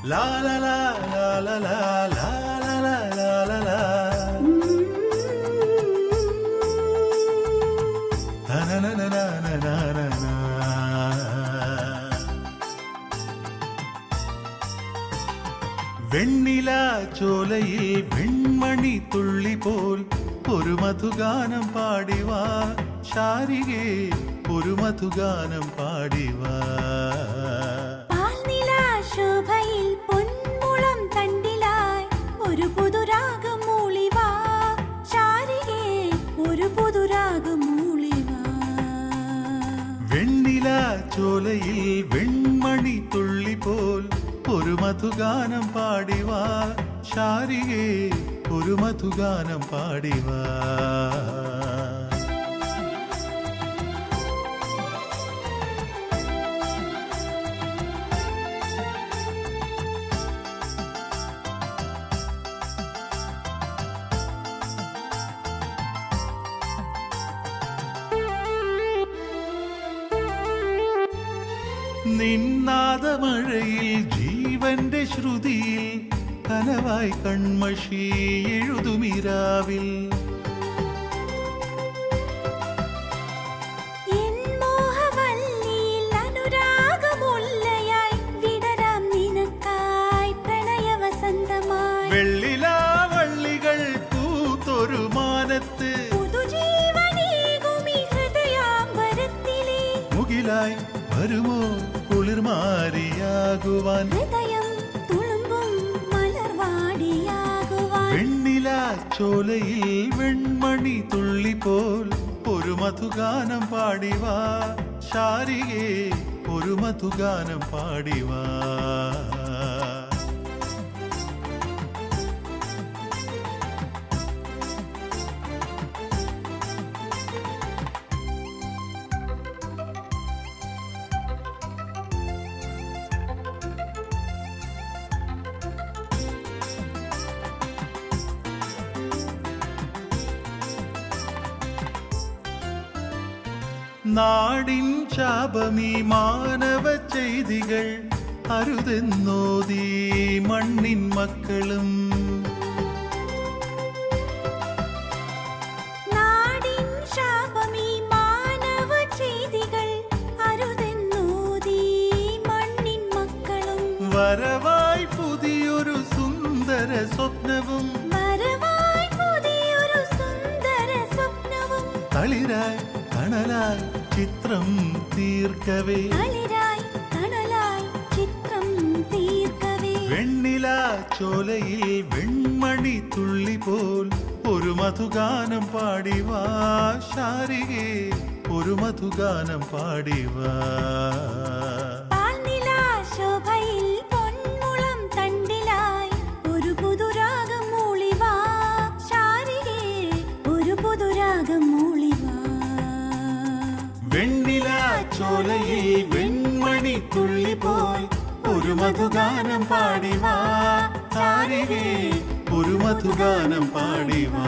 La la la la la la la la la la la la. Na na na na na na na na. വെണ്ണില ചോലയിൽ Venmony തുള്ളി പോൽ ഒരു മധുഗാനം പാടിവാ ശാരികേ ഒരു മധുഗാനം പാടിവാ. ശോഭയിൽ പൊന്മുളം തണ്ടിലായി ഒരു പുതുരാഗം മൂളിവാ ശാരികേ ഒരു പുതുരാഗം മൂളിവാ. വെണ്ണില ചോലയിൽ വെൺമണി തുള്ളി പോൽ ഒരു മധുഗാനം പാടിവാ ശാരികേ ഒരു മധുഗാനം പാടിവാ. നിന്നാദമഴയിൽ ജീവന്റെ ശ്രുതിയിൽ കനവായി കൺമഷി എഴുതുമിരാവിൽ വെള്ളിലാവള്ളികൾ പൂത്തൊരു മാനത്ത് മുകിലായി വരുമോ കുളിർമാരിയാകുവാൻ വെണ്ണില ചോലയിൽ വെൺമണി തുള്ളി പോൽ ഒരു മധുഗാനം പാടിവാ ശാരികേ ഒരു മധുഗാനം പാടിവാ. നാടിൻ ശാപമീ മാനവ ചെയ്തികൾ അരുതെന്നോതീ മണ്ണിൻ മക്കളും. നാടിൻ ശാപമീ മാനവ ചെയ്തികൾ അരുതെന്നോതീ മണ്ണിൻ മക്കളും. വരവായി പുതിയൊരു സുന്ദര സ്വപ്നവും തളിരായി കണലായി ചിത്രം തീർക്കവേ വെണ്ണില ചോലയിൽ വെൺമണി തുള്ളി പോൽ ഒരു മധുഗാനം പാടിവാ ശാരികേ ഒരു മധുഗാനം പാടിവാ. ശോഭയിൽ പൊന്മുളം തണ്ടിലായി ഒരു പുതുരാഗം മൂളിവാ ശാരികേ ഒരു പുതുരാഗം മൂളിവാ. വെണ്ണില ചോലയിൽ വെൺമണി തുള്ളി പോൽ ഒരു മധുഗാനം പാടിവാ ശാരികേ ഒരു മധുഗാനം പാടിവാ.